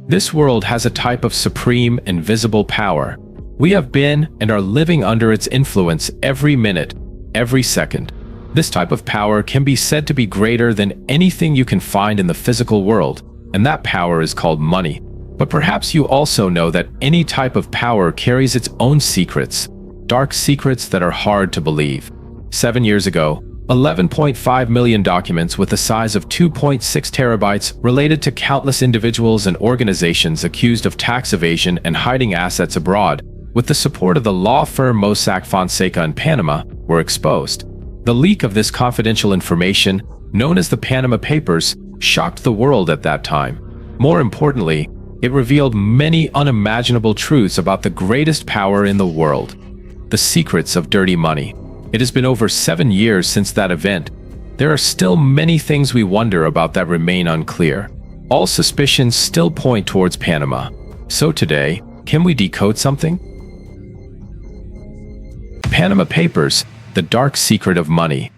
This world has a type of supreme, invisible power. We have been and are living under its influence every minute, every second. This type of power can be said to be greater than anything you can find in the physical world, and that power is called money. But perhaps you also know that any type of power carries its own secrets, dark secrets that are hard to believe. 7 years ago, 11.5 million documents with a size of 2.6 terabytes related to countless individuals and organizations accused of tax evasion and hiding assets abroad, with the support of the law firm Mossack Fonseca in Panama, were exposed. The leak of this confidential information, known as the Panama Papers, shocked the world at that time. More importantly, it revealed many unimaginable truths about the greatest power in the world: the secrets of dirty money. It has been over 7 years since that event. There are still many things we wonder about that remain unclear. All suspicions still point towards Panama. So today, can we decode something? Panama Papers, the dark secret of money.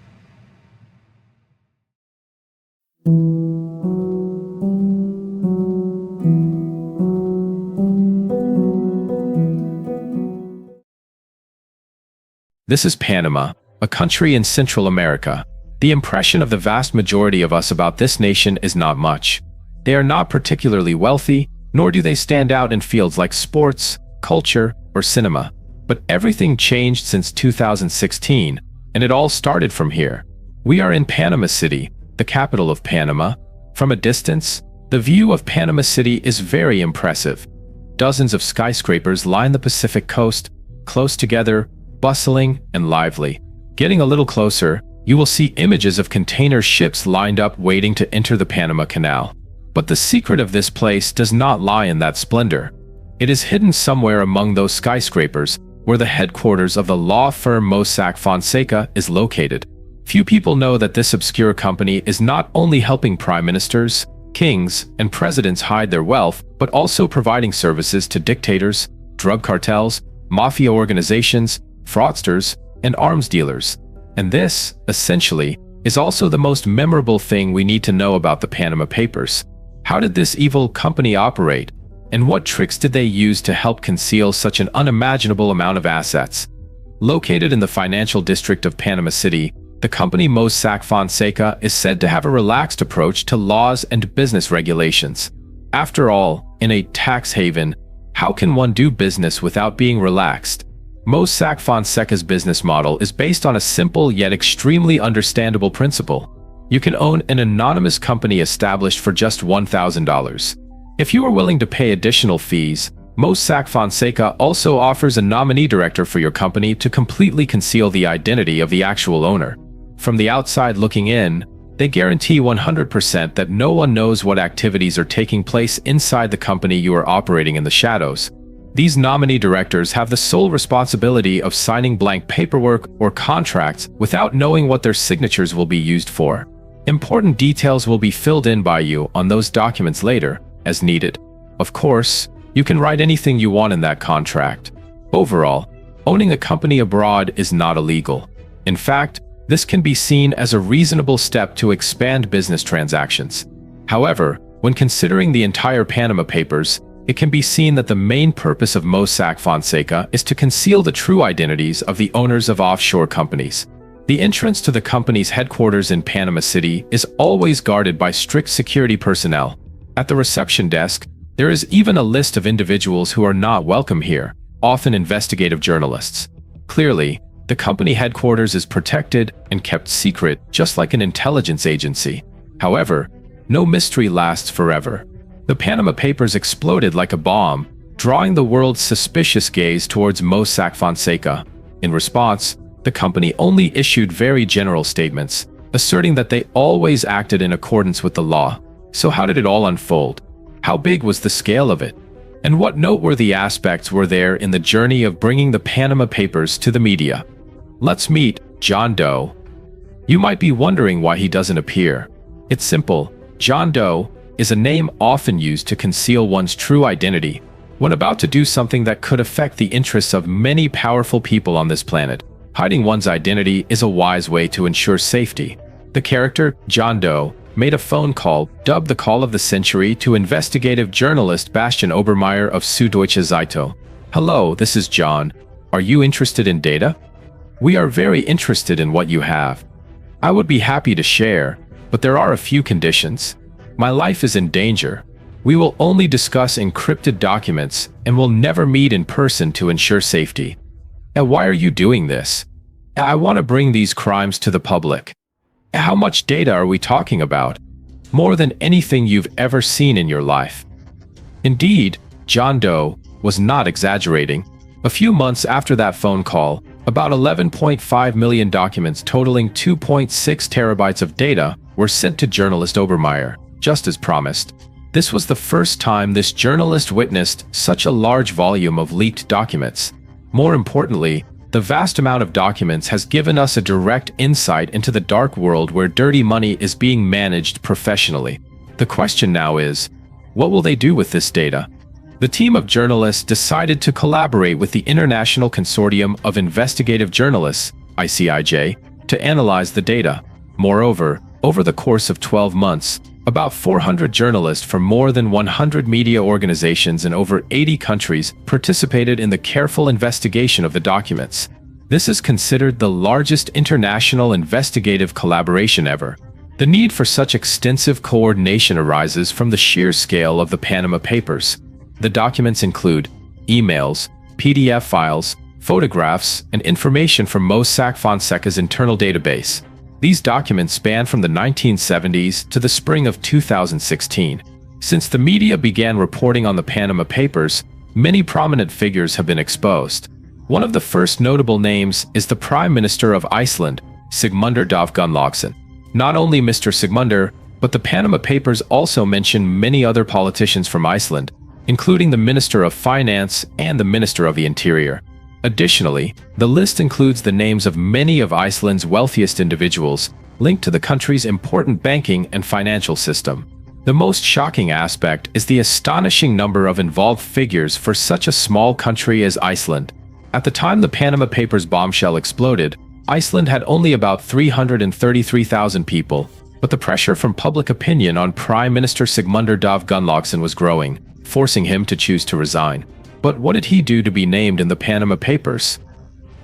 This is Panama, a country in Central America. The impression of the vast majority of us about this nation is not much. They are not particularly wealthy, nor do they stand out in fields like sports, culture, or cinema. But everything changed since 2016, and it all started from here. We are in Panama City, the capital of Panama. From a distance, the view of Panama City is very impressive. Dozens of skyscrapers line the Pacific coast, close together, bustling and lively. Getting a little closer, you will see images of container ships lined up waiting to enter the Panama Canal. But the secret of this place does not lie in that splendor. It is hidden somewhere among those skyscrapers, where the headquarters of the law firm Mossack Fonseca is located. Few people know that this obscure company is not only helping prime ministers, kings, and presidents hide their wealth, but also providing services to dictators, drug cartels, mafia organizations, fraudsters, and arms dealers. And this, essentially, is also the most memorable thing we need to know about the Panama Papers. How did this evil company operate? And what tricks did they use to help conceal such an unimaginable amount of assets? Located in the financial district of Panama City, the company Mossack Fonseca is said to have a relaxed approach to laws and business regulations. After all, in a tax haven, how can one do business without being relaxed? Mossack Fonseca's business model is based on a simple yet extremely understandable principle. You can own an anonymous company established for just $1,000. If you are willing to pay additional fees, Mossack Fonseca also offers a nominee director for your company to completely conceal the identity of the actual owner. From the outside looking in, they guarantee 100% that no one knows what activities are taking place inside the company you are operating in the shadows. These nominee directors have the sole responsibility of signing blank paperwork or contracts without knowing what their signatures will be used for. Important details will be filled in by you on those documents later, as needed. Of course, you can write anything you want in that contract. Overall, owning a company abroad is not illegal. In fact, this can be seen as a reasonable step to expand business transactions. However, when considering the entire Panama Papers, it can be seen that the main purpose of Mossack Fonseca is to conceal the true identities of the owners of offshore companies. The entrance to the company's headquarters in Panama City is always guarded by strict security personnel. At the reception desk, there is even a list of individuals who are not welcome here, often investigative journalists. Clearly, the company headquarters is protected and kept secret, just like an intelligence agency. However, no mystery lasts forever. The Panama Papers exploded like a bomb, drawing the world's suspicious gaze towards Mossack Fonseca. In response, the company only issued very general statements, asserting that they always acted in accordance with the law. So how did it all unfold? How big was the scale of it? And what noteworthy aspects were there in the journey of bringing the Panama Papers to the media? Let's meet John Doe. You might be wondering why he doesn't appear. It's simple. John Doe is a name often used to conceal one's true identity when about to do something that could affect the interests of many powerful people on this planet. Hiding one's identity is a wise way to ensure safety. The character, John Doe, made a phone call, dubbed the call of the century, to investigative journalist Bastian Obermeier of Süddeutsche Zeitung. "Hello, this is John. Are you interested in data? We are very interested in what you have. I would be happy to share, but there are a few conditions. My life is in danger. We will only discuss encrypted documents and will never meet in person to ensure safety." And why are you doing this? I want to bring these crimes to the public. How much data are we talking about? More than anything you've ever seen in your life. Indeed, John Doe was not exaggerating. A few months after that phone call, about 11.5 million documents totaling 2.6 terabytes of data were sent to journalist Obermeier, just as promised. This was the first time this journalist witnessed such a large volume of leaked documents. More importantly, the vast amount of documents has given us a direct insight into the dark world where dirty money is being managed professionally. The question now is, what will they do with this data? The team of journalists decided to collaborate with the International Consortium of Investigative Journalists, ICIJ, to analyze the data. Moreover, over the course of 12 months, about 400 journalists from more than 100 media organizations in over 80 countries participated in the careful investigation of the documents. This is considered the largest international investigative collaboration ever. The need for such extensive coordination arises from the sheer scale of the Panama Papers. The documents include emails, PDF files, photographs, and information from Mossack Fonseca's internal database. These documents span from the 1970s to the spring of 2016. Since the media began reporting on the Panama Papers, many prominent figures have been exposed. One of the first notable names is the Prime Minister of Iceland, Sigmundur Dav Gunnlaugsson. Not only Mr. Sigmundur, but the Panama Papers also mention many other politicians from Iceland, including the Minister of Finance and the Minister of the Interior. Additionally, the list includes the names of many of Iceland's wealthiest individuals linked to the country's important banking and financial system. The most shocking aspect is the astonishing number of involved figures for such a small country as Iceland. At the time the Panama Papers bombshell exploded, Iceland had only about 333,000 people, but the pressure from public opinion on Prime Minister Sigmundur Dav Gunnlaugsson was growing, forcing him to choose to resign. But what did he do to be named in the Panama Papers?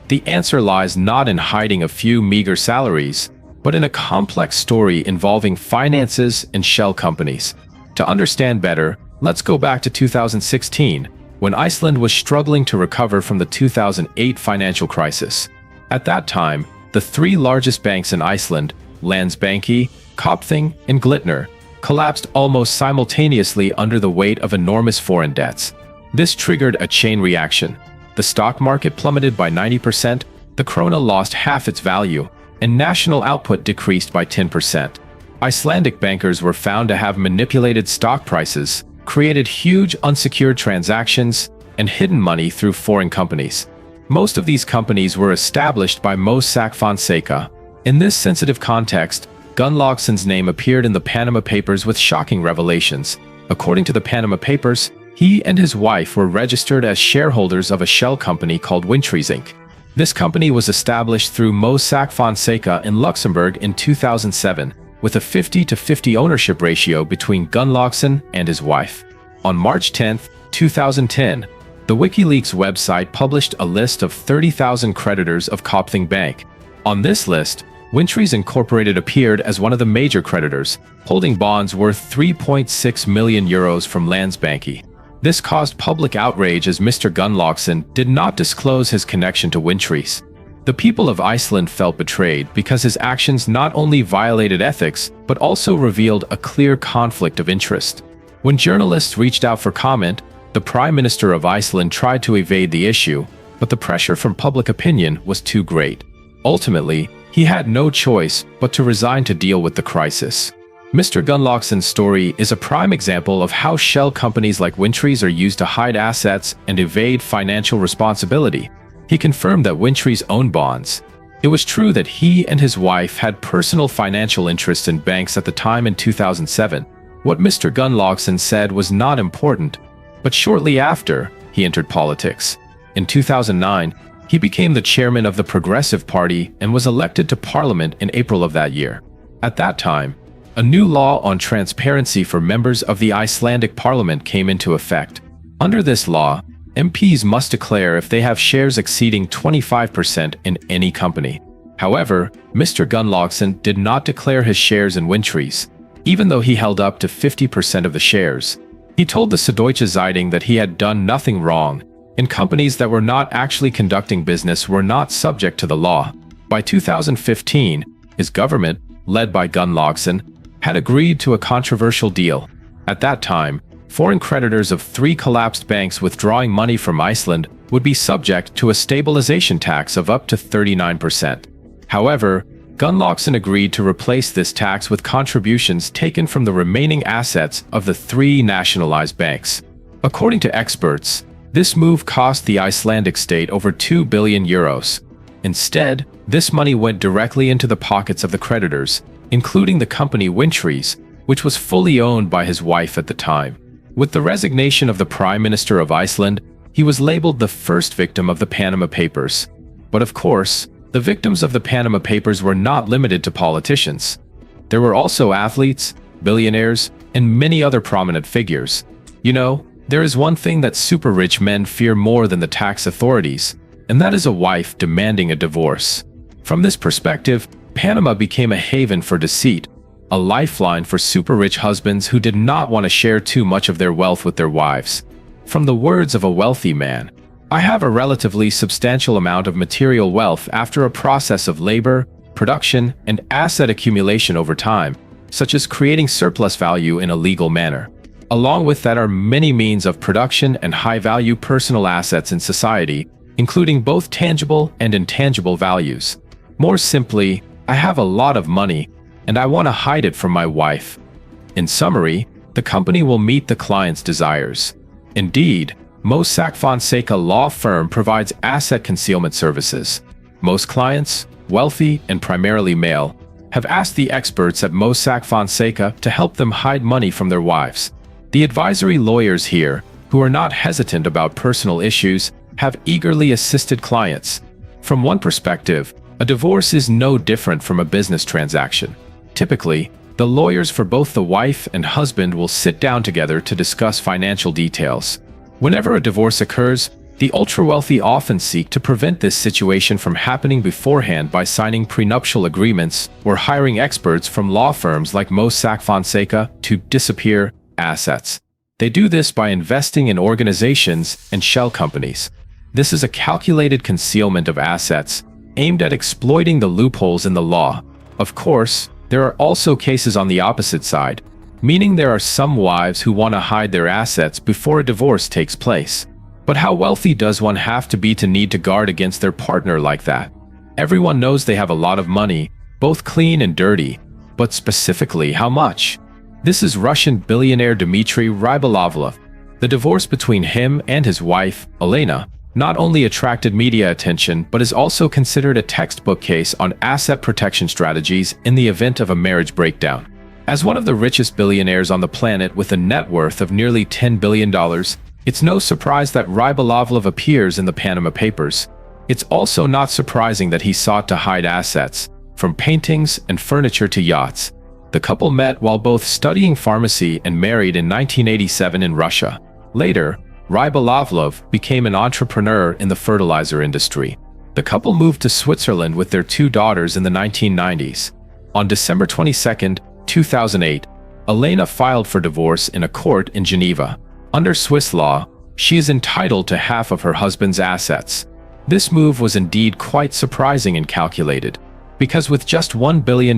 The answer lies not in hiding a few meager salaries, but in a complex story involving finances and shell companies. To understand better, let's go back to 2016, when Iceland was struggling to recover from the 2008 financial crisis. At that time, the three largest banks in Iceland, Landsbanki, Kaupthing, and Glitnir, collapsed almost simultaneously under the weight of enormous foreign debts. This triggered a chain reaction. The stock market plummeted by 90%, the krona lost half its value, and national output decreased by 10%. Icelandic bankers were found to have manipulated stock prices, created huge unsecured transactions, and hidden money through foreign companies. Most of these companies were established by Mossack Fonseca. In this sensitive context, Gunnlaugsson's name appeared in the Panama Papers with shocking revelations. According to the Panama Papers, he and his wife were registered as shareholders of a shell company called Wintries Inc. This company was established through Mossack Fonseca in Luxembourg in 2007, with a 50-50 ownership ratio between Gunnlaugsson and his wife. On March 10, 2010, the WikiLeaks website published a list of 30,000 creditors of Kaupthing Bank. On this list, Wintries Incorporated appeared as one of the major creditors, holding bonds worth 3.6 million euros from Landsbanki. This caused public outrage as Mr. Gunnlaugsson did not disclose his connection to Wintries. The people of Iceland felt betrayed because his actions not only violated ethics, but also revealed a clear conflict of interest. When journalists reached out for comment, the Prime Minister of Iceland tried to evade the issue, but the pressure from public opinion was too great. Ultimately, he had no choice but to resign to deal with the crisis. Mr. Gunnlaugsson's story is a prime example of how shell companies like Wintries are used to hide assets and evade financial responsibility. He confirmed that Wintries owned bonds. It was true that he and his wife had personal financial interests in banks at the time in 2007. What Mr. Gunnlaugsson said was not important, but shortly after, he entered politics. In 2009, he became the chairman of the Progressive Party and was elected to parliament in April of that year. At that time, a new law on transparency for members of the Icelandic parliament came into effect. Under this law, MPs must declare if they have shares exceeding 25% in any company. However, Mr. Gunnlaugsson did not declare his shares in Wintries, even though he held up to 50% of the shares. He told the Süddeutsche Zeitung that he had done nothing wrong, and companies that were not actually conducting business were not subject to the law. By 2015, his government, led by Gunnlaugsson, had agreed to a controversial deal. At that time, foreign creditors of 3 collapsed banks withdrawing money from Iceland would be subject to a stabilization tax of up to 39%. However, Gunnlaugsson agreed to replace this tax with contributions taken from the remaining assets of the 3 nationalized banks. According to experts, this move cost the Icelandic state over 2 billion euros. Instead, this money went directly into the pockets of the creditors, including the company Wintries, which was fully owned by his wife at the time. With the resignation of the Prime Minister of Iceland, he was labeled the first victim of the Panama Papers. But of course, the victims of the Panama Papers were not limited to politicians. There were also athletes, billionaires, and many other prominent figures. You know, there is one thing that super rich men fear more than the tax authorities, and that is a wife demanding a divorce. From this perspective, Panama became a haven for deceit, a lifeline for super rich husbands who did not want to share too much of their wealth with their wives. From the words of a wealthy man, "I have a relatively substantial amount of material wealth after a process of labor, production, and asset accumulation over time, such as creating surplus value in a legal manner. Along with that are many means of production and high-value personal assets in society, including both tangible and intangible values. More simply, I have a lot of money, and I want to hide it from my wife." In summary, the company will meet the client's desires. Indeed, Mossack Fonseca law firm provides asset concealment services. Most clients, wealthy and primarily male, have asked the experts at Mossack Fonseca to help them hide money from their wives. The advisory lawyers here, who are not hesitant about personal issues, have eagerly assisted clients. From one perspective, a divorce is no different from a business transaction. Typically, the lawyers for both the wife and husband will sit down together to discuss financial details. Whenever a divorce occurs, the ultra-wealthy often seek to prevent this situation from happening beforehand by signing prenuptial agreements or hiring experts from law firms like Mossack Fonseca to disappear assets. They do this by investing in organizations and shell companies. This is a calculated concealment of assets aimed at exploiting the loopholes in the law. Of course, there are also cases on the opposite side, meaning there are some wives who want to hide their assets before a divorce takes place. But how wealthy does one have to be to need to guard against their partner like that? Everyone knows they have a lot of money, both clean and dirty, but specifically how much? This is Russian billionaire Dmitry Rybolovlev. The divorce between him and his wife, Elena, not only attracted media attention but is also considered a textbook case on asset protection strategies in the event of a marriage breakdown. As one of the richest billionaires on the planet with a net worth of nearly $10 billion, it's no surprise that Rybolovlev appears in the Panama Papers. It's also not surprising that he sought to hide assets, from paintings and furniture to yachts. The couple met while both studying pharmacy and married in 1987 in Russia. Later, Rybolovlev became an entrepreneur in the fertilizer industry. The couple moved to Switzerland with their 2 daughters in the 1990s. On December 22, 2008, Elena filed for divorce in a court in Geneva. Under Swiss law, she is entitled to half of her husband's assets. This move was indeed quite surprising and calculated, because with just $1 billion,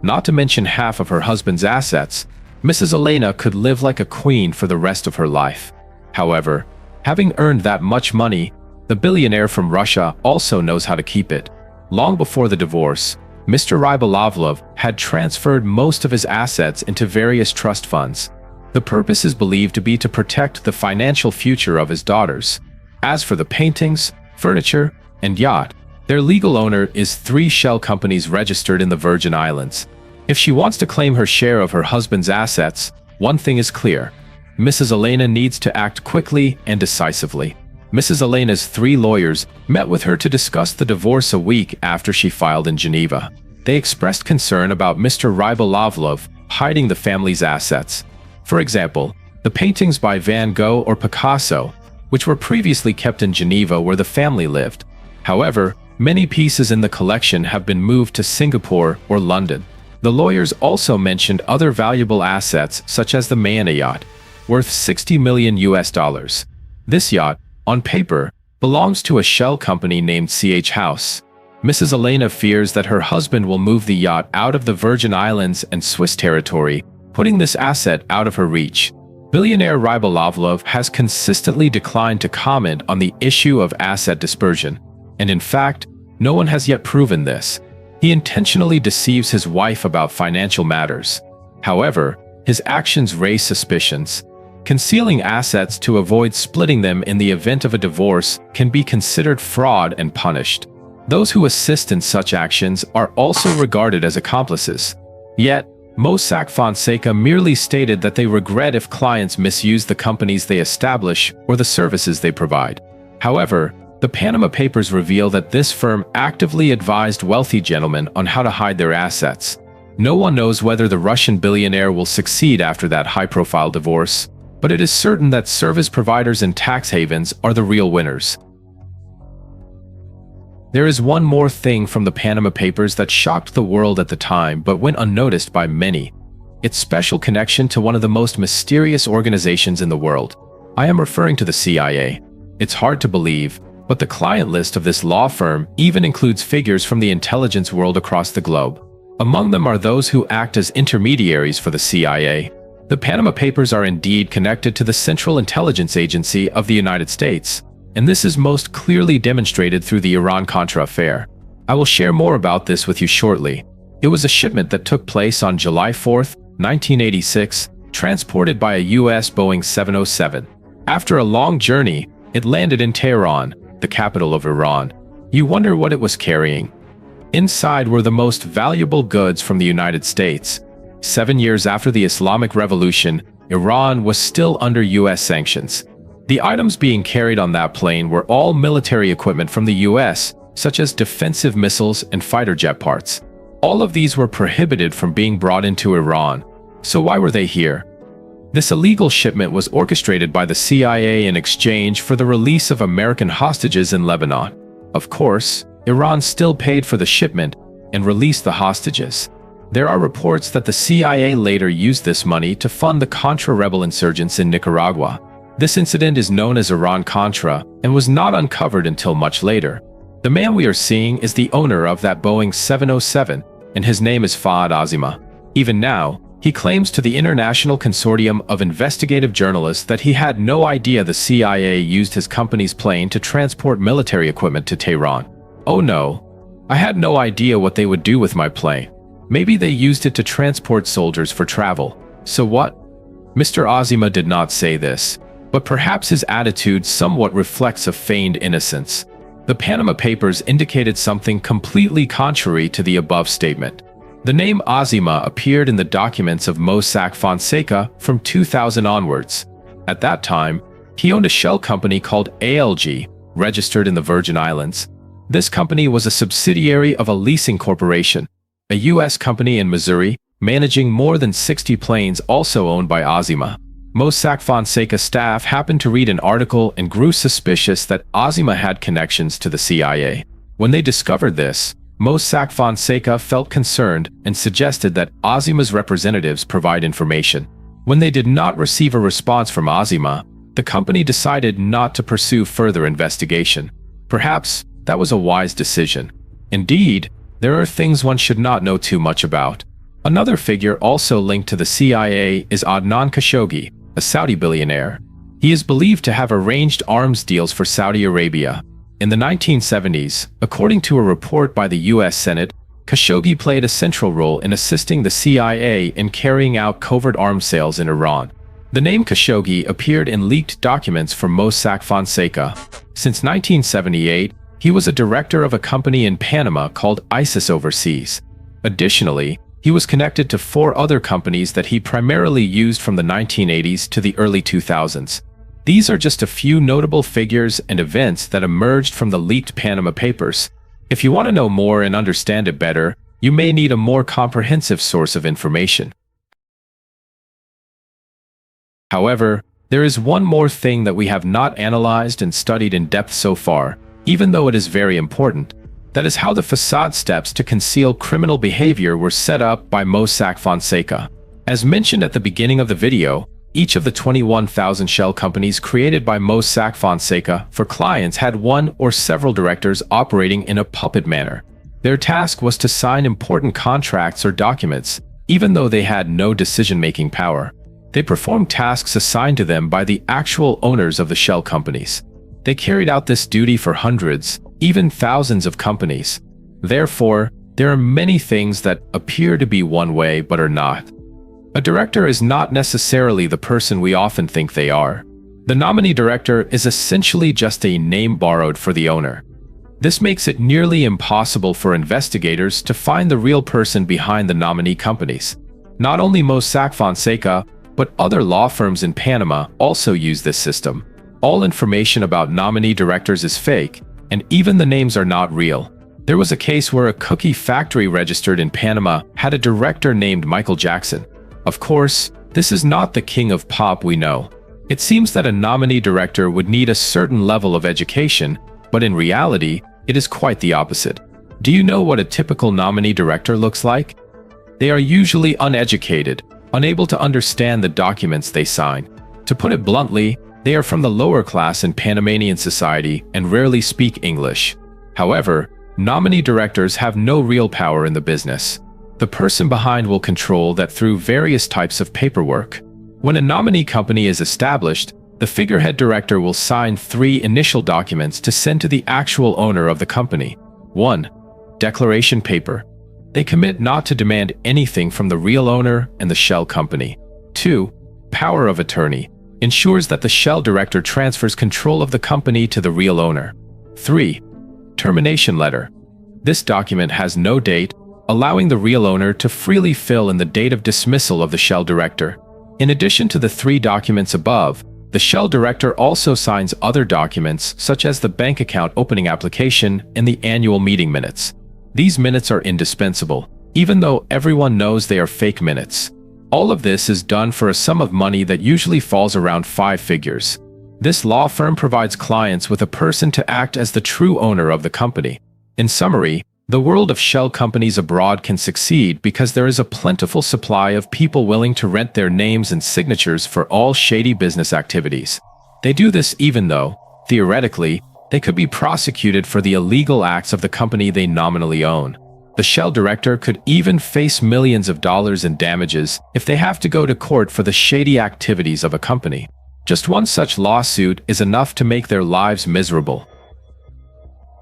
not to mention half of her husband's assets, Mrs. Elena could live like a queen for the rest of her life. However, having earned that much money, the billionaire from Russia also knows how to keep it. Long before the divorce, Mr. Rybolovlev had transferred most of his assets into various trust funds. The purpose is believed to be to protect the financial future of his daughters. As for the paintings, furniture, and yacht, their legal owner is 3 shell companies registered in the Virgin Islands. If she wants to claim her share of her husband's assets, one thing is clear: Mrs. Elena needs to act quickly and decisively. Mrs. Elena's 3 lawyers met with her to discuss the divorce a week after she filed in Geneva. They expressed concern about Mr. Rybolovlev hiding the family's assets. For example, the paintings by Van Gogh or Picasso, which were previously kept in Geneva where the family lived. However, many pieces in the collection have been moved to Singapore or London. The lawyers also mentioned other valuable assets such as the Mayana yacht, worth $60 million. This yacht, on paper, belongs to a shell company named CH House. Mrs. Elena fears that her husband will move the yacht out of the Virgin Islands and Swiss territory, putting this asset out of her reach. Billionaire Rybolovlev has consistently declined to comment on the issue of asset dispersion, and in fact, no one has yet proven this. He intentionally deceives his wife about financial matters. However, his actions raise suspicions. Concealing assets to avoid splitting them in the event of a divorce can be considered fraud and punished. Those who assist in such actions are also regarded as accomplices. Yet, Mossack Fonseca merely stated that they regret if clients misuse the companies they establish or the services they provide. However, the Panama Papers reveal that this firm actively advised wealthy gentlemen on how to hide their assets. No one knows whether the Russian billionaire will succeed after that high-profile divorce, but it is certain that service providers and tax havens are the real winners. There is one more thing from the Panama Papers that shocked the world at the time but went unnoticed by many. Its special connection to one of the most mysterious organizations in the world. I am referring to the CIA. It's hard to believe, but the client list of this law firm even includes figures from the intelligence world across the globe. Among them are those who act as intermediaries for the CIA. The Panama Papers are indeed connected to the Central Intelligence Agency of the United States, and this is most clearly demonstrated through the Iran-Contra affair. I will share more about this with you shortly. It was a shipment that took place on July 4, 1986, transported by a U.S. Boeing 707. After a long journey, it landed in Tehran, the capital of Iran. You wonder what it was carrying. Inside were the most valuable goods from the United States. 7 years after the Islamic Revolution, Iran was still under U.S. sanctions. The items being carried on that plane were all military equipment from the U.S., such as defensive missiles and fighter jet parts. All of these were prohibited from being brought into Iran. So why were they here? This illegal shipment was orchestrated by the CIA in exchange for the release of American hostages in Lebanon. Of course, Iran still paid for the shipment and released the hostages. There are reports that the CIA later used this money to fund the Contra rebel insurgents in Nicaragua. This incident is known as Iran-Contra and was not uncovered until much later. The man we are seeing is the owner of that Boeing 707, and his name is Fahad Azima. Even now, he claims to the International Consortium of Investigative Journalists that he had no idea the CIA used his company's plane to transport military equipment to Tehran. Oh no, I had no idea what they would do with my plane. Maybe they used it to transport soldiers for travel. So what? Mr. Azima did not say this, but perhaps his attitude somewhat reflects a feigned innocence. The Panama Papers indicated something completely contrary to the above statement. The name Azima appeared in the documents of Mossack Fonseca from 2000 onwards. At that time, he owned a shell company called ALG, registered in the Virgin Islands. This company was a subsidiary of a leasing corporation, a U.S. company in Missouri, managing more than 60 planes also owned by Azima. Mossack Fonseca staff happened to read an article and grew suspicious that Azima had connections to the CIA. When they discovered this, Mossack Fonseca felt concerned and suggested that Azima's representatives provide information. When they did not receive a response from Azima, the company decided not to pursue further investigation. Perhaps that was a wise decision. Indeed, there are things one should not know too much about. Another figure also linked to the CIA is Adnan Khashoggi, a Saudi billionaire. He is believed to have arranged arms deals for Saudi Arabia. In the 1970s, according to a report by the U.S. Senate, Khashoggi played a central role in assisting the CIA in carrying out covert arms sales in Iran. The name Khashoggi appeared in leaked documents from Mossack Fonseca. Since 1978, he was a director of a company in Panama called ISIS Overseas. Additionally, he was connected to 4 other companies that he primarily used from the 1980s to the early 2000s. These are just a few notable figures and events that emerged from the leaked Panama Papers. If you want to know more and understand it better, you may need a more comprehensive source of information. However, there is one more thing that we have not analyzed and studied in depth so far, even though it is very important. That is how the facade steps to conceal criminal behavior were set up by Mossack Fonseca. As mentioned at the beginning of the video, each of the 21,000 shell companies created by Mossack Fonseca for clients had one or several directors operating in a puppet manner. Their task was to sign important contracts or documents, even though they had no decision-making power. They performed tasks assigned to them by the actual owners of the shell companies. They carried out this duty for hundreds, even thousands of companies. Therefore, there are many things that appear to be one way but are not. A director is not necessarily the person we often think they are. The nominee director is essentially just a name borrowed for the owner. This makes it nearly impossible for investigators to find the real person behind the nominee companies. Not only Mossack Fonseca, but other law firms in Panama also use this system. All information about nominee directors is fake, and even the names are not real. There was a case where a cookie factory registered in Panama had a director named Michael Jackson. Of course, this is not the king of pop we know. It seems that a nominee director would need a certain level of education, but in reality, it is quite the opposite. Do you know what a typical nominee director looks like? They are usually uneducated, unable to understand the documents they sign. To put it bluntly, they are from the lower class in Panamanian society and rarely speak English. However, nominee directors have no real power in the business. The person behind will control that through various types of paperwork. When a nominee company is established, the figurehead director will sign 3 initial documents to send to the actual owner of the company. 1. Declaration paper. They commit not to demand anything from the real owner and the shell company. 2. Power of attorney. Ensures that the shell director transfers control of the company to the real owner. 3. Termination letter. This document has no date, allowing the real owner to freely fill in the date of dismissal of the shell director. In addition to the 3 documents above, the shell director also signs other documents such as the bank account opening application and the annual meeting minutes. These minutes are indispensable, even though everyone knows they are fake minutes. All of this is done for a sum of money that usually falls around 5 figures. This law firm provides clients with a person to act as the true owner of the company. In summary, the world of shell companies abroad can succeed because there is a plentiful supply of people willing to rent their names and signatures for all shady business activities. They do this even though, theoretically, they could be prosecuted for the illegal acts of the company they nominally own. The shell director could even face millions of dollars in damages if they have to go to court for the shady activities of a company. Just one such lawsuit is enough to make their lives miserable.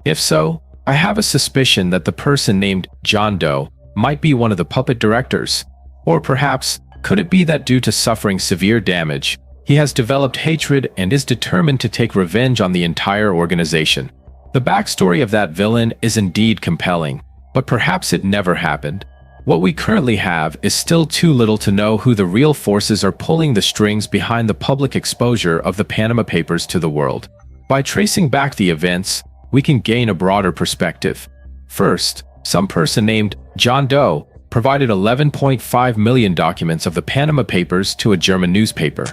If so, I have a suspicion that the person named John Doe might be one of the puppet directors. Or perhaps, could it be that due to suffering severe damage, he has developed hatred and is determined to take revenge on the entire organization? The backstory of that villain is indeed compelling, but perhaps it never happened. What we currently have is still too little to know who the real forces are pulling the strings behind the public exposure of the Panama Papers to the world. By tracing back the events, we can gain a broader perspective. First, some person named John Doe provided 11.5 million documents of the Panama Papers to a German newspaper.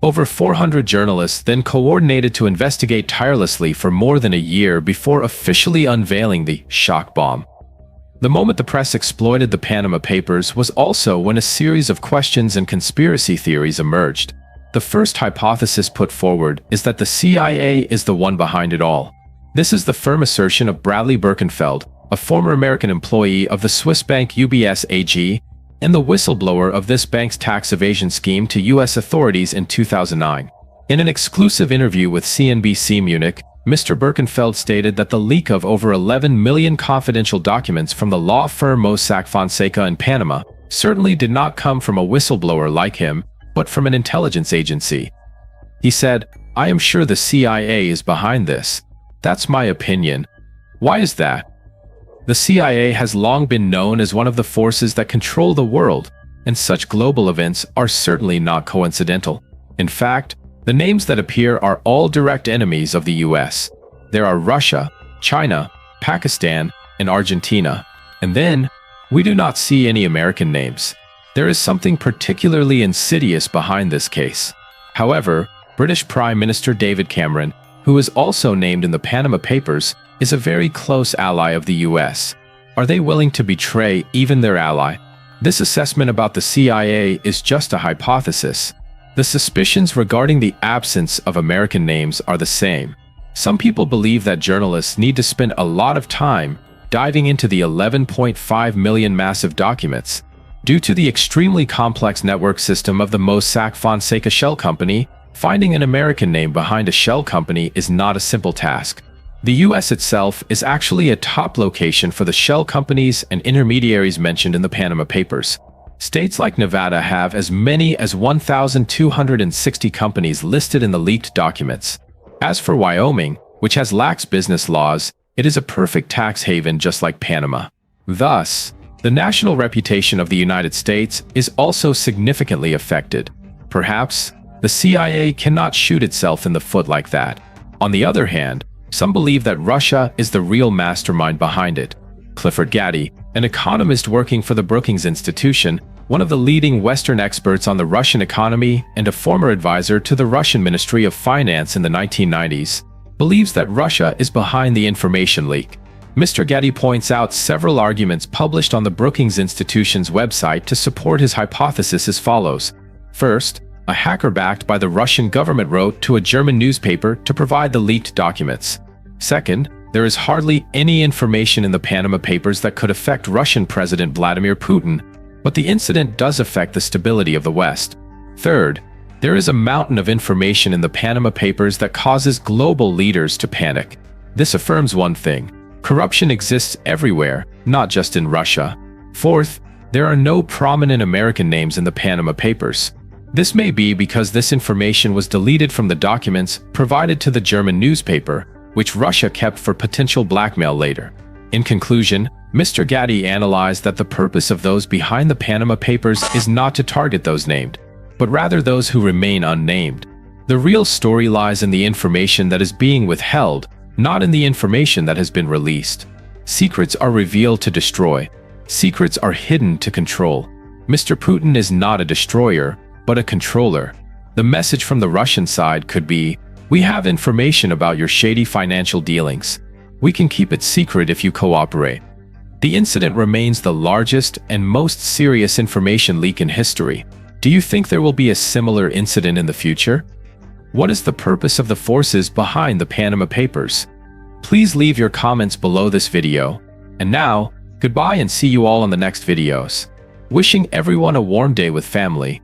Over 400 journalists then coordinated to investigate tirelessly for more than a year before officially unveiling the shock bomb. The moment the press exploited the Panama Papers was also when a series of questions and conspiracy theories emerged. The first hypothesis put forward is that the CIA is the one behind it all. This is the firm assertion of Bradley Birkenfeld, a former American employee of the Swiss bank UBS AG, and the whistleblower of this bank's tax evasion scheme to U.S. authorities in 2009. In an exclusive interview with CNBC Munich, Mr. Birkenfeld stated that the leak of over 11 million confidential documents from the law firm Mossack Fonseca in Panama certainly did not come from a whistleblower like him, but from an intelligence agency. He said, "I am sure the CIA is behind this. That's my opinion." Why is that? The CIA has long been known as one of the forces that control the world, and such global events are certainly not coincidental. In fact, the names that appear are all direct enemies of the US. There are Russia, China, Pakistan, and Argentina. And then, we do not see any American names. There is something particularly insidious behind this case. However, British Prime Minister David Cameron, who is also named in the Panama Papers, is a very close ally of the US. Are they willing to betray even their ally? This assessment about the CIA is just a hypothesis. The suspicions regarding the absence of American names are the same. Some people believe that journalists need to spend a lot of time diving into the 11.5 million massive documents. Due to the extremely complex network system of the Mossack Fonseca shell company, finding an American name behind a shell company is not a simple task. The US itself is actually a top location for the shell companies and intermediaries mentioned in the Panama Papers. States like Nevada have as many as 1,260 companies listed in the leaked documents. As for Wyoming, which has lax business laws, it is a perfect tax haven just like Panama. Thus, the national reputation of the United States is also significantly affected. Perhaps, the CIA cannot shoot itself in the foot like that. On the other hand, some believe that Russia is the real mastermind behind it. Clifford Gaddy, an economist working for the Brookings Institution, one of the leading Western experts on the Russian economy and a former advisor to the Russian Ministry of Finance in the 1990s, believes that Russia is behind the information leak. Mr. Gaddy points out several arguments published on the Brookings Institution's website to support his hypothesis as follows. First, a hacker backed by the Russian government wrote to a German newspaper to provide the leaked documents. Second, there is hardly any information in the Panama Papers that could affect Russian President Vladimir Putin, but the incident does affect the stability of the West. Third, there is a mountain of information in the Panama Papers that causes global leaders to panic. This affirms one thing: corruption exists everywhere, not just in Russia. Fourth, there are no prominent American names in the Panama Papers. This may be because this information was deleted from the documents provided to the German newspaper, which Russia kept for potential blackmail later. In conclusion, Mr. Gaddy analyzed that the purpose of those behind the Panama Papers is not to target those named, but rather those who remain unnamed. The real story lies in the information that is being withheld, not in the information that has been released. Secrets are revealed to destroy. Secrets are hidden to control. Mr. Putin is not a destroyer, but a controller. The message from the Russian side could be, "We have information about your shady financial dealings. We can keep it secret if you cooperate." The incident remains the largest and most serious information leak in history. Do you think there will be a similar incident in the future? What is the purpose of the forces behind the Panama Papers? Please leave your comments below this video. And now, goodbye and see you all in the next videos. Wishing everyone a warm day with family.